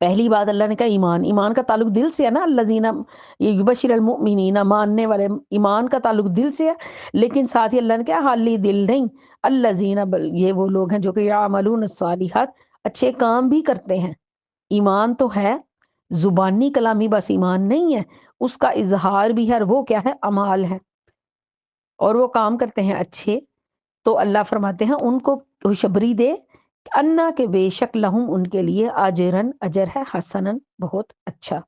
پہلی بات اللہ نے کہا ایمان، ایمان کا تعلق دل سے ہے نا، الذین یہ یبشر المؤمنین، ماننے والے، ایمان کا تعلق دل سے ہے، لیکن ساتھ ہی اللہ نے کہا خالی دل نہیں، الذین یہ وہ لوگ ہیں جو کہ یعملون الصالحات، اچھے کام بھی کرتے ہیں۔ ایمان تو ہے زبانی کلامی بس ایمان نہیں ہے، اس کا اظہار بھی ہے، اور وہ کیا ہے؟ اعمال ہے، اور وہ کام کرتے ہیں اچھے۔ تو اللہ فرماتے ہیں ان کو خوشبری دے انا کے بے شک لہم ان کے لیے اجرن اجر ہے، حسنن بہت اچھا۔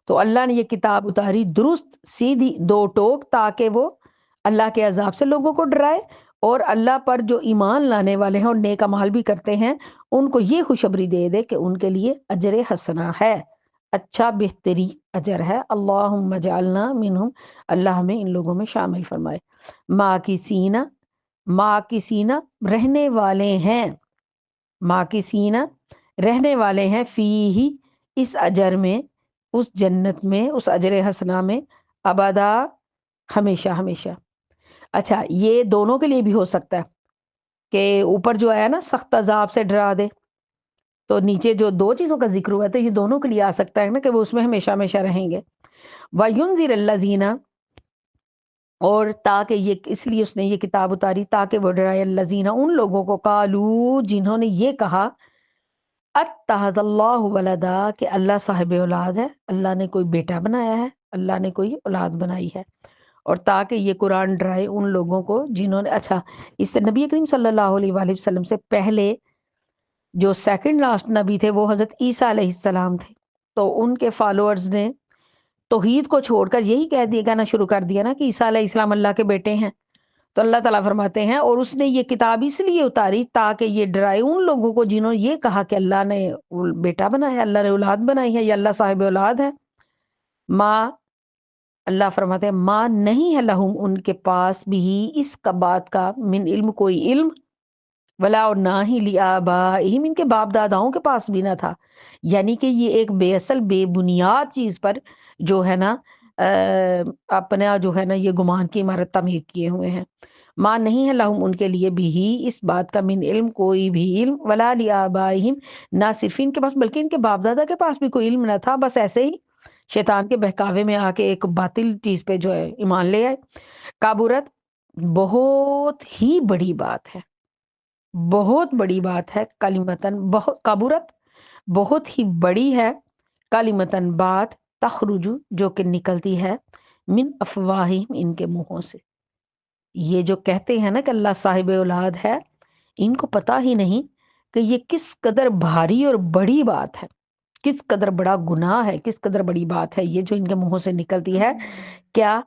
تو اللہ نے یہ کتاب اتاری درست سیدھی دو ٹوک، تاکہ وہ اللہ کے عذاب سے لوگوں کو ڈرائے، اور اللہ پر جو ایمان لانے والے ہیں اور نیک اعمال بھی کرتے ہیں ان کو یہ خوشبری دے دے کہ ان کے لیے اجر حسنہ ہے، اچھا بہتری اجر ہے۔ اللہم اجعلنا منہم، اللہ ہمیں ان لوگوں میں شامل فرمائے۔ ماں کی سینہ رہنے والے ہیں، ماں کی سینہ رہنے والے ہیں، فی ہی اس اجر میں، اس جنت میں، اس اجر حسنہ میں، ابدا ہمیشہ ہمیشہ۔ اچھا یہ دونوں کے لیے بھی ہو سکتا ہے کہ اوپر جو آیا نا سخت عذاب سے ڈرا دے، تو نیچے جو دو چیزوں کا ذکر ہوا ہے تو یہ دونوں کے لیے آ سکتا ہے نا کہ وہ اس میں ہمیشہ ہمیشہ رہیں گے۔ وَيُنذِرَ الَّذِينَ، اور تاکہ یہ اس لیے اس نے یہ کتاب اتاری تاکہ وہ ڈرائے الذین ان لوگوں کو، قالو جنہوں نے یہ کہا، اتخذ اللہ ولدا کہ اللہ صاحب اولاد ہے، اللہ نے کوئی بیٹا بنایا ہے، اللہ نے کوئی اولاد بنائی ہے، اور تاکہ یہ قرآن ڈرائے ان لوگوں کو جنہوں نے، اچھا اس سے نبی کریم صلی اللہ علیہ وآلہ وسلم سے پہلے جو سیکنڈ لاسٹ نبی تھے وہ حضرت عیسیٰ علیہ السلام تھے، تو ان کے فالوورز نے توحید کو چھوڑ کر یہی کہہ دیا، کہنا شروع کر دیا نا کہ عیسیٰ علیہ السلام اللہ کے بیٹے ہیں۔ تو اللہ تعالیٰ فرماتے ہیں اور اس نے یہ کتاب اس لیے اتاری تاکہ یہ ڈرائے ان لوگوں کو جنہوں نے یہ کہا کہ اللہ نے بیٹا بنایا، اللہ نے اولاد بنائی ہے، یا اللہ صاحب اولاد ہے۔ ماں، اللہ فرماتے ہیں ماں نہیں ہے لہم ان کے پاس بھی اس کا بات کا، من علم کوئی علم، ولا اور نہ ہی لآبائہم ان کے باپ داداؤں کے پاس بھی نہ تھا، یعنی کہ یہ ایک بے اصل بے بنیاد چیز پر جو ہے نا اپنا جو ہے نا یہ گمان کی عمارت تعمیر کیے ہوئے ہیں۔ ماں نہیں ہے لہم ان کے لیے بھی اس بات کا، من علم کوئی بھی علم، ولا لآبائہم نہ صرف ان کے پاس بلکہ ان کے باپ دادا کے پاس بھی کوئی علم نہ تھا، بس ایسے ہی شیطان کے بہکاوے میں آ کے ایک باطل چیز پہ جو ہے ایمان لے آئے۔ کابورت بہت ہی بڑی بات ہے، بہت بڑی بات ہے، کلمتن بہت کابورت بہت ہی بڑی ہے، کلمتن بات، تخرج جو کہ نکلتی ہے، من افواہہم ان کے منہوں سے۔ یہ جو کہتے ہیں نا کہ اللہ صاحب اولاد ہے، ان کو پتہ ہی نہیں کہ یہ کس قدر بھاری اور بڑی بات ہے، کس قدر بڑا گناہ ہے، کس قدر بڑی بات ہے یہ جو ان کے منہوں سے نکلتی ہے۔ کیا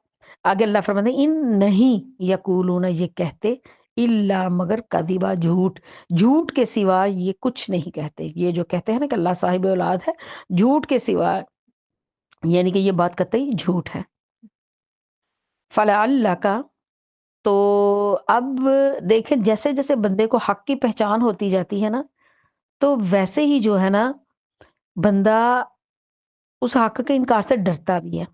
آگے اللہ فرماتے ہیں ان نہیں یقولون یہ کہتے، الا مگر کذبا جھوٹ، جھوٹ کے سوا یہ کچھ نہیں کہتے۔ یہ جو کہتے ہیں نا کہ اللہ صاحب اولاد ہے، جھوٹ کے سوا یعنی کہ یہ بات قطعی جھوٹ ہے۔ فلعلک، تو اب دیکھیں جیسے جیسے بندے کو حق کی پہچان ہوتی جاتی ہے نا، تو ویسے ہی جو ہے نا بندہ اس حق کے انکار سے ڈرتا بھی ہے،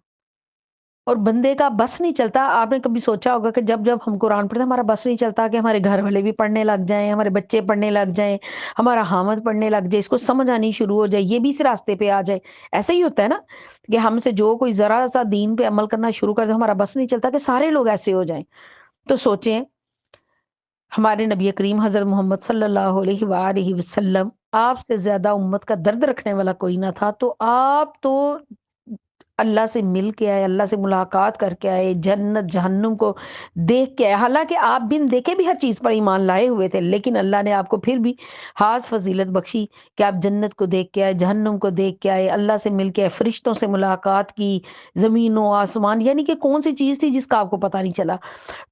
اور بندے کا بس نہیں چلتا۔ آپ نے کبھی سوچا ہوگا کہ جب جب ہم قرآن پڑھتے ہیں ہمارا بس نہیں چلتا کہ ہمارے گھر والے بھی پڑھنے لگ جائیں، ہمارے بچے پڑھنے لگ جائیں، ہمارا حامد پڑھنے لگ جائے، اس کو سمجھ آنی شروع ہو جائے، یہ بھی اس راستے پہ آ جائے۔ ایسا ہی ہوتا ہے نا کہ ہم سے جو کوئی ذرا سا دین پہ عمل کرنا شروع کر دے، ہمارا بس نہیں چلتا کہ سارے لوگ ایسے ہو جائیں۔ تو سوچیں ہمارے نبی کریم حضرت محمد صلی اللہ علیہ وآلہ وسلم، آپ سے زیادہ امت کا درد رکھنے والا کوئی نہ تھا، تو آپ تو اللہ سے مل کے آئے، اللہ سے ملاقات کر کے آئے، جنت جہنم کو دیکھ کے آئے، حالانکہ آپ بن دیکھے بھی ہر چیز پر ایمان لائے ہوئے تھے، لیکن اللہ نے آپ کو پھر بھی خاص فضیلت بخشی کہ آپ جنت کو دیکھ کے آئے، جہنم کو دیکھ کے آئے، اللہ سے مل کے آئے، فرشتوں سے ملاقات کی، زمین و آسمان، یعنی کہ کون سی چیز تھی جس کا آپ کو پتہ نہیں چلا۔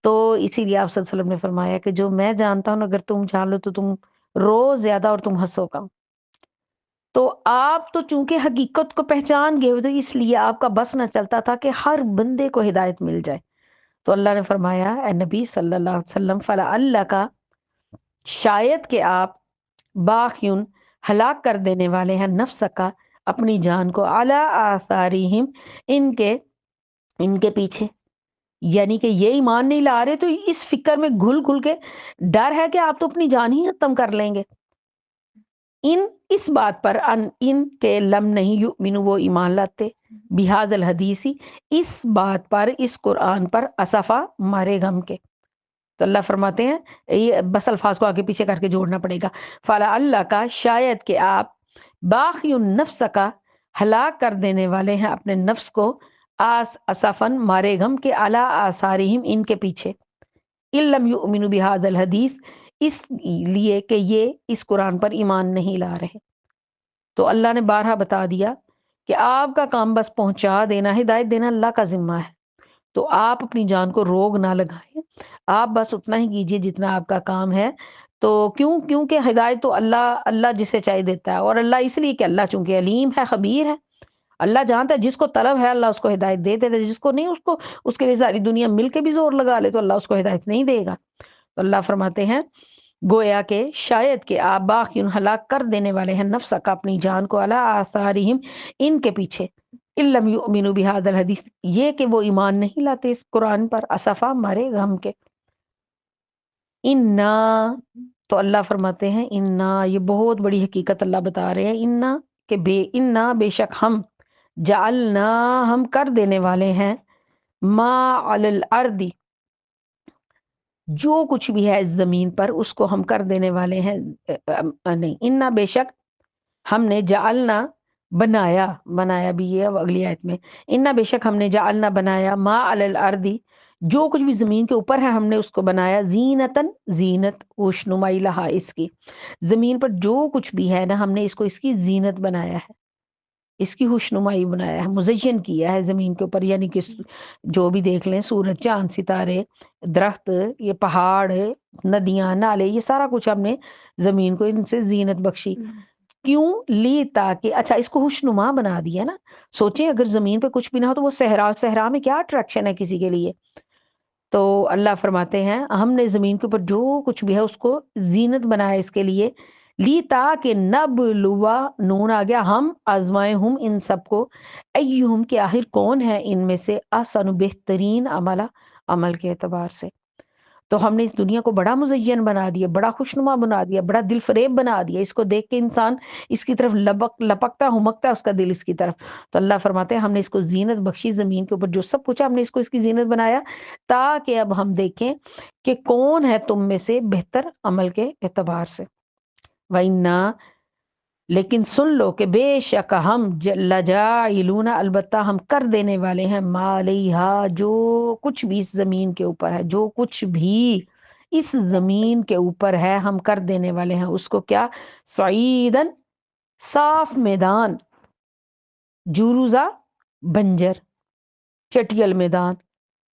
تو اسی لیے آپ صلی اللہ علیہ وسلم نے فرمایا کہ جو میں جانتا ہوں اگر تم جان لو تو تم رو زیادہ اور تم ہنسو کم۔ تو آپ تو چونکہ حقیقت کو پہچان گئے ہو، تو اس لیے آپ کا بس نہ چلتا تھا کہ ہر بندے کو ہدایت مل جائے۔ تو اللہ نے فرمایا اے نبی صلی اللہ علیہ وسلم، فَلَعَلَّكَ شاید کہ آپ باخیون ہلاک کر دینے والے ہیں، نفس کا اپنی جان کو، علی آثارہم ان کے پیچھے، یعنی کہ یہ ایمان نہیں لا رہے تو اس فکر میں گھل گھل کے ڈر ہے کہ آپ تو اپنی جان ہی ختم کر لیں گے۔ ان اس بات پر ان کے لم نہیں یؤمنو وہ ایمان لاتے بہذا الحدیثی اس بات پر اس قرآن پر اسفا مارے غم کے. تو اللہ فرماتے ہیں یہ بس الفاظ کو آگے پیچھے کر کے جوڑنا پڑے گا. فلا اللہ کا شاید کہ آپ باقی النفس کا ہلاک کر دینے والے ہیں اپنے نفس کو اسفن مارے غم کے علی آثارہم ان کے پیچھے لم یؤمنوا بہذا الحدیث اس لیے کہ یہ اس قرآن پر ایمان نہیں لا رہے. تو اللہ نے بارہا بتا دیا کہ آپ کا کام بس پہنچا دینا ہدایت دینا اللہ کا ذمہ ہے. تو آپ اپنی جان کو روگ نہ لگائیں آپ بس اتنا ہی کیجئے جتنا آپ کا کام ہے. تو کیونکہ ہدایت تو اللہ جسے چاہے دیتا ہے اور اللہ اس لیے کہ اللہ چونکہ علیم ہے خبیر ہے اللہ جانتا ہے جس کو طلب ہے اللہ اس کو ہدایت دے دیتا ہے جس کو نہیں اس کے لیے ساری دنیا مل کے بھی زور لگا لے تو اللہ اس کو ہدایت نہیں دے گا. تو اللہ فرماتے ہیں گویا کہ شاید کہ آپ باقی ہلاک کر دینے والے ہیں نفس کا اپنی جان کو علی آثارہم ان کے پیچھے لم یؤمنوا بہذا الحدیث یہ کہ وہ ایمان نہیں لاتے اس قرآن پر اسفا مارے غم کے. انا تو اللہ فرماتے ہیں انا یہ بہت بڑی حقیقت اللہ بتا رہے ہیں انا کہ انا بے شک ہم جعلنا ہم کر دینے والے ہیں ما علی الارض جو کچھ بھی ہے اس زمین پر اس کو ہم کر دینے والے ہیں نہیں انا بے شک ہم نے جعلنا بنایا بھی یہ اب اگلی آیت میں انا بے شک ہم نے جعلنا بنایا ما علی الارض جو کچھ بھی زمین کے اوپر ہے ہم نے اس کو بنایا زینتن زینت وشنمائی لہا اس کی زمین پر جو کچھ بھی ہے نا ہم نے اس کو اس کی زینت بنایا ہے اس کی خوشنمائی بنایا ہے مزین کیا ہے زمین کے اوپر یعنی کہ جو بھی دیکھ لیں سورج چاند ستارے درخت یہ پہاڑ ندیاں نالے یہ سارا کچھ ہم نے زمین کو ان سے زینت بخشی. کیوں لی تاکہ اچھا اس کو خوشنما بنا دیا نا سوچیں اگر زمین پہ کچھ بھی نہ ہو تو وہ صحرا میں کیا اٹریکشن ہے کسی کے لیے. تو اللہ فرماتے ہیں ہم نے زمین کے اوپر جو کچھ بھی ہے اس کو زینت بنایا اس کے لیے لی تاکہ نبلوا نون آ گیا ہم آزمائے ہم ان سب کو ایہم کہ آخر کون ہے ان میں سے احسن بہترین عمل کے اعتبار سے. تو ہم نے اس دنیا کو بڑا مزین بنا دیا بڑا خوشنما بنا دیا بڑا دل فریب بنا دیا اس کو دیکھ کے انسان اس کی طرف لپکتا ہمکتا اس کا دل اس کی طرف. تو اللہ فرماتے ہیں ہم نے اس کو زینت بخشی زمین کے اوپر جو سب کچھ ہم نے اس کو اس کی زینت بنایا تاکہ اب ہم دیکھیں کہ کون ہے تم میں سے بہتر عمل کے اعتبار سے. وَإِنَّا لیکن سن لو کہ بے شک ہم لجاعلون البتہ ہم کر دینے والے ہیں ما علیہا جو کچھ بھی اس زمین کے اوپر ہے جو کچھ بھی اس زمین کے اوپر ہے ہم کر دینے والے ہیں اس کو کیا صعیدن صاف میدان جوروزا بنجر چٹیل میدان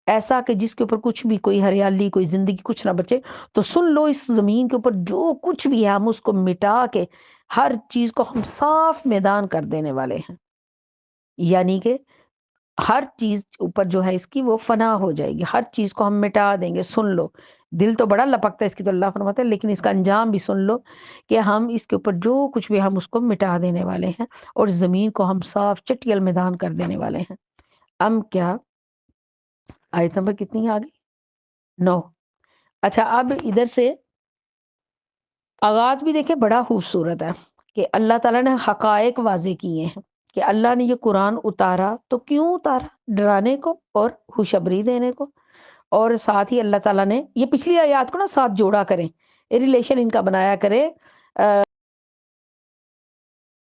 ایسا کہ جس کے اوپر کچھ بھی کوئی ہریالی کوئی زندگی کچھ نہ بچے. تو سن لو اس زمین کے اوپر جو کچھ بھی ہے ہم اس کو مٹا کے ہر چیز کو ہم صاف میدان کر دینے والے ہیں یعنی کہ ہر چیز اوپر جو ہے اس کی وہ فنا ہو جائے گی ہر چیز کو ہم مٹا دیں گے. سن لو دل تو بڑا لپکتا ہے اس کی تو اللہ فرماتا ہے لیکن اس کا انجام بھی سن لو کہ ہم اس کے اوپر جو کچھ بھی ہم اس کو مٹا دینے والے ہیں اور زمین کو ہم صاف چٹیل میدان کر دینے والے ہیں. کیا آیت نمبر کتنی آ گئی 9. اچھا اب ادھر سے آغاز بھی دیکھیں بڑا خوبصورت ہے کہ اللہ تعالیٰ نے حقائق واضح کیے ہیں کہ اللہ نے یہ قرآن اتارا تو کیوں اتارا ڈرانے کو اور خوشخبری دینے کو اور ساتھ ہی اللہ تعالیٰ نے یہ پچھلی آیات کو نا ساتھ جوڑا کریں ریلیشن ان کا بنایا کریں